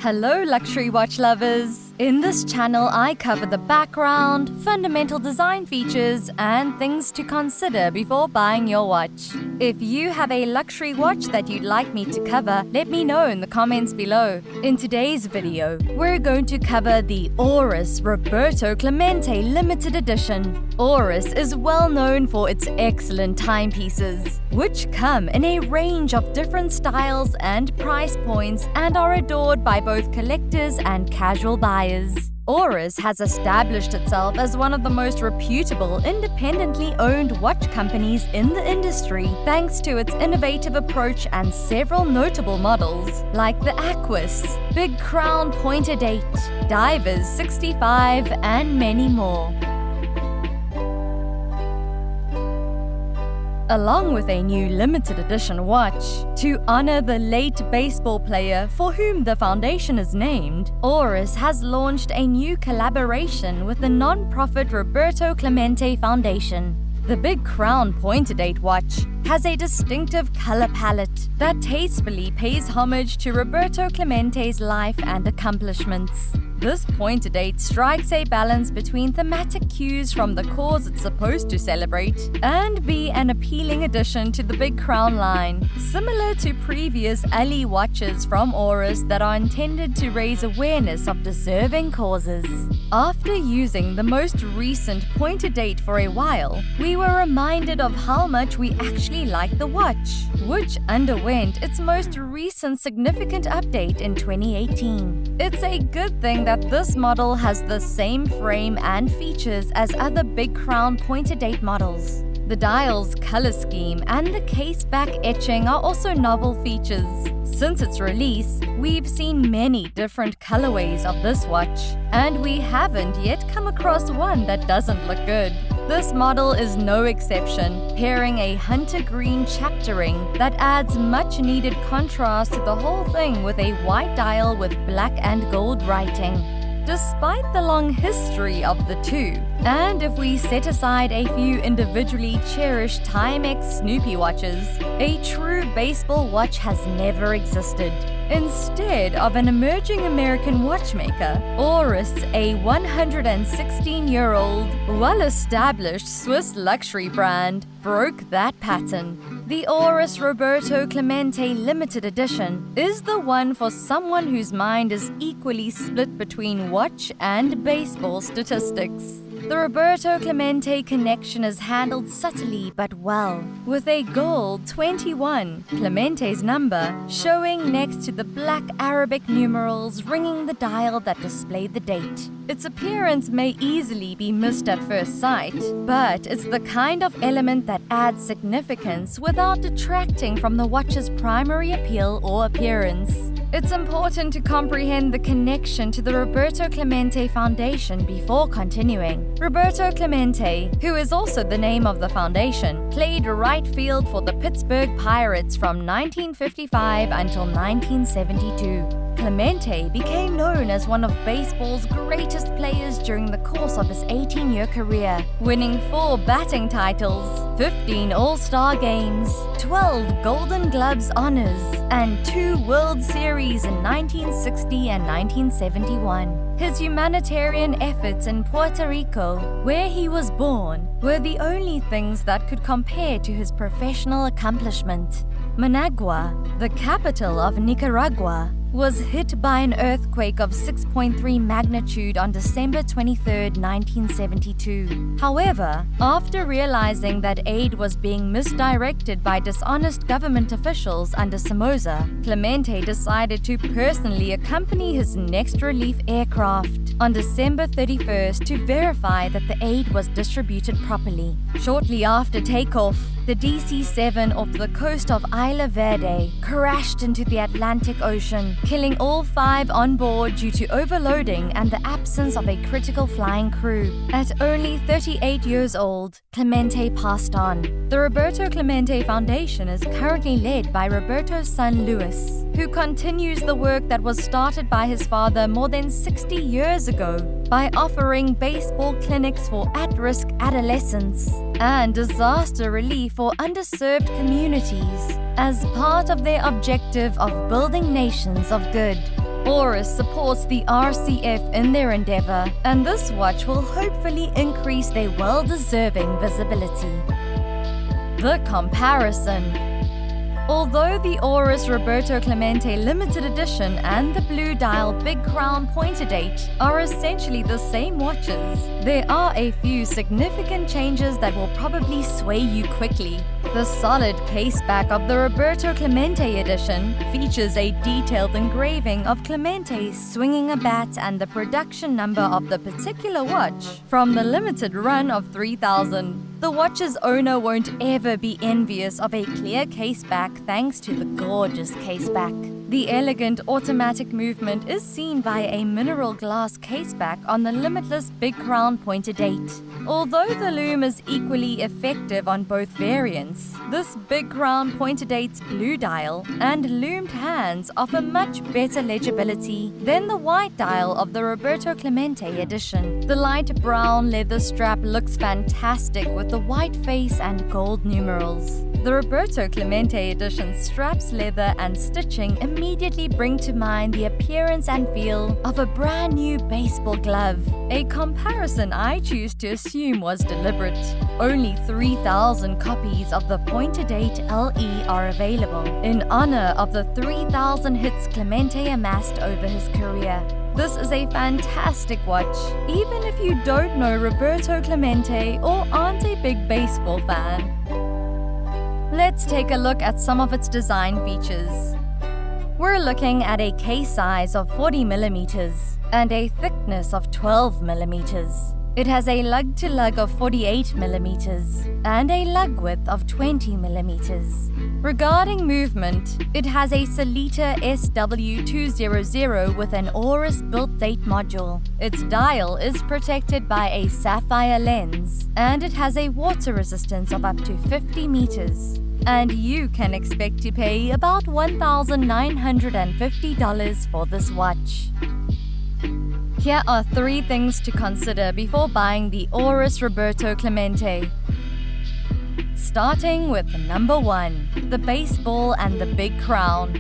Hello luxury watch lovers! In this channel, I cover the background, fundamental design features, and things to consider before buying your watch. If you have a luxury watch that you'd like me to cover, let me know in the comments below. In today's video, we're going to cover the Oris Roberto Clemente Limited Edition. Oris is well known for its excellent timepieces, which come in a range of different styles and price points and are adored by both collectors and casual buyers. Oris has established itself as one of the most reputable, independently owned watch companies in the industry thanks to its innovative approach and several notable models like the Aquis, Big Crown Pointed 8, Divers 65, and many more. Along with a new limited edition watch, to honor the late baseball player for whom the foundation is named, Oris has launched a new collaboration with the non-profit Roberto Clemente Foundation. The Big Crown Pointed 8 watch has a distinctive color palette that tastefully pays homage to Roberto Clemente's life and accomplishments. This Pointed 8 strikes a balance between thematic cues from the cause it's supposed to celebrate and be an appealing addition to the Big Crown line, similar to previous Ali watches from Oris that are intended to raise awareness of deserving causes. After using the most recent Pointed 8 for a while, we were reminded of how much we actually liked the watch, which underwent its most recent significant update in 2018. It's a good thing that this model has the same frame and features as other Big Crown Pointed 8 models. The dial's color scheme and the case back etching are also novel features. Since its release, we've seen many different colorways of this watch, and we haven't yet come across one that doesn't look good. This model is no exception, pairing a hunter green chapter ring that adds much needed contrast to the whole thing with a white dial with black and gold writing. Despite the long history of the two, and if we set aside a few individually cherished Timex Snoopy watches, a true baseball watch has never existed. Instead of an emerging American watchmaker, Oris, a 116-year-old, well-established Swiss luxury brand, broke that pattern. The Oris Roberto Clemente Limited Edition is the one for someone whose mind is equally split between watch and baseball statistics. The Roberto Clemente connection is handled subtly but well, with a gold 21, Clemente's number, showing next to the black Arabic numerals ringing the dial that display the date. Its appearance may easily be missed at first sight, but it's the kind of element that adds significance without detracting from the watch's primary appeal or appearance. It's important to comprehend the connection to the Roberto Clemente Foundation before continuing. Roberto Clemente, who is also the name of the foundation, played right field for the Pittsburgh Pirates from 1955 until 1972. Clemente became known as one of baseball's greatest players during the course of his 18-year career, winning 4 batting titles, 15 All-Star games, 12 Golden Gloves honors, and 2 World Series in 1960 and 1971. His humanitarian efforts in Puerto Rico, where he was born, were the only things that could compare to his professional accomplishment. Managua, the capital of Nicaragua, was hit by an earthquake of 6.3 magnitude on December 23, 1972. However, after realizing that aid was being misdirected by dishonest government officials under Somoza, Clemente decided to personally accompany his next relief aircraft on December 31st to verify that the aid was distributed properly. Shortly after takeoff, the DC-7 off the coast of Isla Verde crashed into the Atlantic Ocean, killing all 5 on board due to overloading and the absence of a critical flying crew. At only 38 years old, Clemente passed on. The Roberto Clemente Foundation is currently led by Roberto's son Luis, who continues the work that was started by his father more than 60 years ago by offering baseball clinics for at-risk adolescents and disaster relief for underserved communities as part of their objective of building nations of good. Oris supports the RCF in their endeavor, and this watch will hopefully increase their well-deserving visibility. The comparison. Although the Oris Roberto Clemente Limited Edition and the Blue Dial Big Crown Pointer Date are essentially the same watches, there are a few significant changes that will probably sway you quickly. The solid case back of the Roberto Clemente Edition features a detailed engraving of Clemente swinging a bat and the production number of the particular watch from the limited run of 3,000. The watch's owner won't ever be envious of a clear caseback thanks to the gorgeous caseback. The elegant automatic movement is seen by a mineral glass caseback on the limitless Big Crown Pointer Date. Although the lume is equally effective on both variants, this Big Crown Pointer Date's blue dial and loomed hands offer much better legibility than the white dial of the Roberto Clemente Edition. The light brown leather strap looks fantastic with the white face and gold numerals. The Roberto Clemente Edition straps, leather, and stitching immediately bring to mind the appearance and feel of a brand new baseball glove. A comparison I choose to assume was deliberate. Only 3,000 copies of the Pointer Date LE are available, in honor of the 3,000 hits Clemente amassed over his career. This is a fantastic watch, even if you don't know Roberto Clemente or aren't a big baseball fan. Let's take a look at some of its design features. We're looking at a case size of 40mm and a thickness of 12mm. It has a lug-to-lug of 48mm and a lug width of 20mm. Regarding movement, it has a Sellita SW200 with an Oris built date module. Its dial is protected by a sapphire lens, and it has a water resistance of up to 50 meters. And you can expect to pay about $1,950 for this watch. Here are 3 things to consider before buying the Oris Roberto Clemente. Starting with number 1, the baseball and the big crown.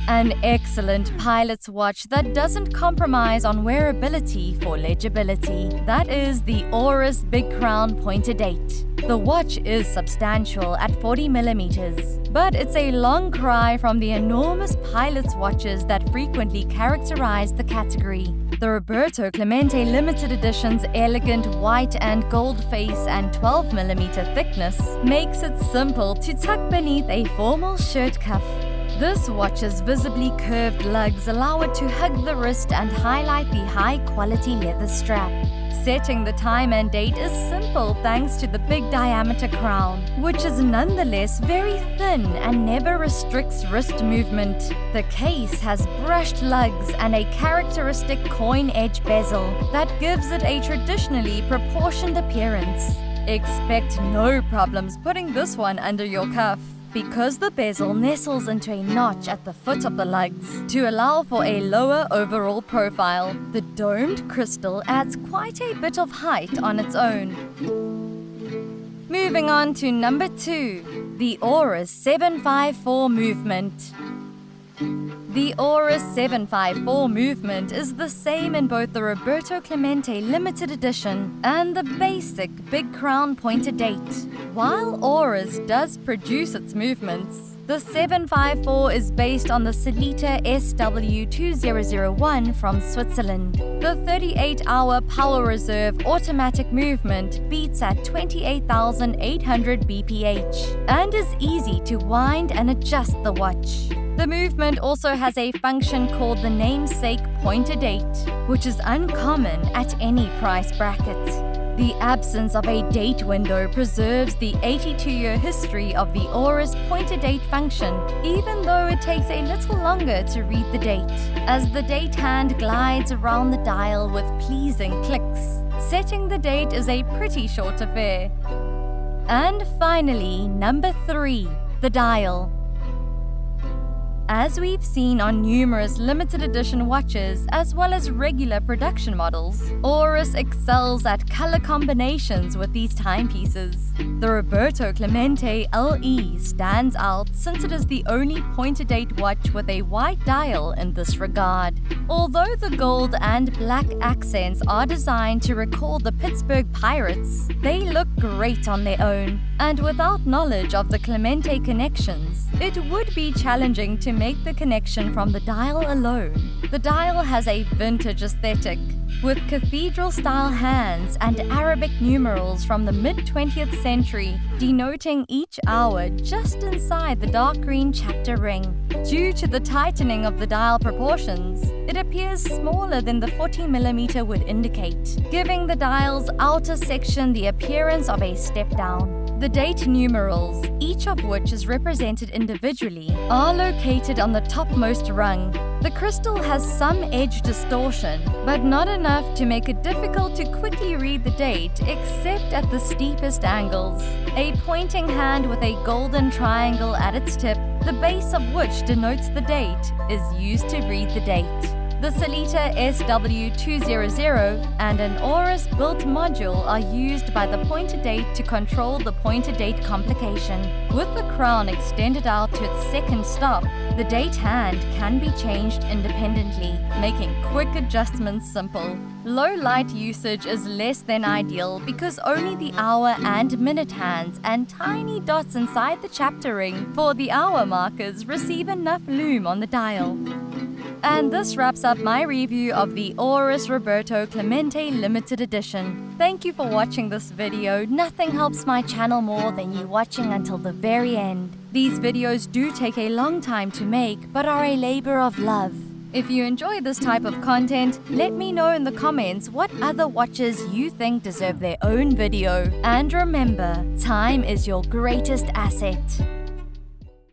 An excellent pilot's watch that doesn't compromise on wearability for legibility. That is the Oris Big Crown Pointer Date. The watch is substantial at 40mm, but it's a long cry from the enormous pilot's watches that frequently characterize the category. The Roberto Clemente Limited Edition's elegant white and gold face and 12mm thickness makes it simple to tuck beneath a formal shirt cuff. This watch's visibly curved lugs allow it to hug the wrist and highlight the high-quality leather strap. Setting the time and date is simple thanks to the big diameter crown, which is nonetheless very thin and never restricts wrist movement. The case has brushed lugs and a characteristic coin edge bezel that gives it a traditionally proportioned appearance. Expect no problems putting this one under your cuff, because the bezel nestles into a notch at the foot of the lugs to allow for a lower overall profile. The domed crystal adds quite a bit of height on its own. Moving on to number 2, the Oris 754 movement. The Oris 754 movement is the same in both the Roberto Clemente Limited Edition and the basic Big Crown Pointer Date. While Oris does produce its movements, the 754 is based on the Sellita SW2001 from Switzerland. The 38-hour power reserve automatic movement beats at 28,800 bph and is easy to wind and adjust the watch. The movement also has a function called the namesake pointer date, which is uncommon at any price bracket. The absence of a date window preserves the 82-year history of the Oris pointer date function, even though it takes a little longer to read the date, as the date hand glides around the dial with pleasing clicks. Setting the date is a pretty short affair. And finally, number 3, the dial. As we've seen on numerous limited edition watches as well as regular production models, Oris excels at color combinations with these timepieces. The Roberto Clemente LE stands out since it is the only point-to-date watch with a white dial in this regard. Although the gold and black accents are designed to recall the Pittsburgh Pirates, they look great on their own, and without knowledge of the Clemente connections, it would be challenging to make the connection from the dial alone. The dial has a vintage aesthetic, with cathedral-style hands and Arabic numerals from the mid-20th century denoting each hour just inside the dark green chapter ring. Due to the tightening of the dial proportions, it appears smaller than the 40mm would indicate, giving the dial's outer section the appearance of a step-down. The date numerals, each of which is represented individually, are located on the topmost rung. The crystal has some edge distortion, but not enough to make it difficult to quickly read the date except at the steepest angles. A pointing hand with a golden triangle at its tip, the base of which denotes the date, is used to read the date. The Sellita SW200 and an Oris-built module are used by the pointer-date to control the pointer-date complication. With the crown extended out to its second stop, the date hand can be changed independently, making quick adjustments simple. Low light usage is less than ideal because only the hour and minute hands and tiny dots inside the chapter ring for the hour markers receive enough lume on the dial. And this wraps up my review of the Oris Roberto Clemente Limited Edition. Thank you for watching this video. Nothing helps my channel more than you watching until the very end. These videos do take a long time to make, but are a labor of love. If you enjoy this type of content, let me know in the comments what other watches you think deserve their own video. And remember, time is your greatest asset.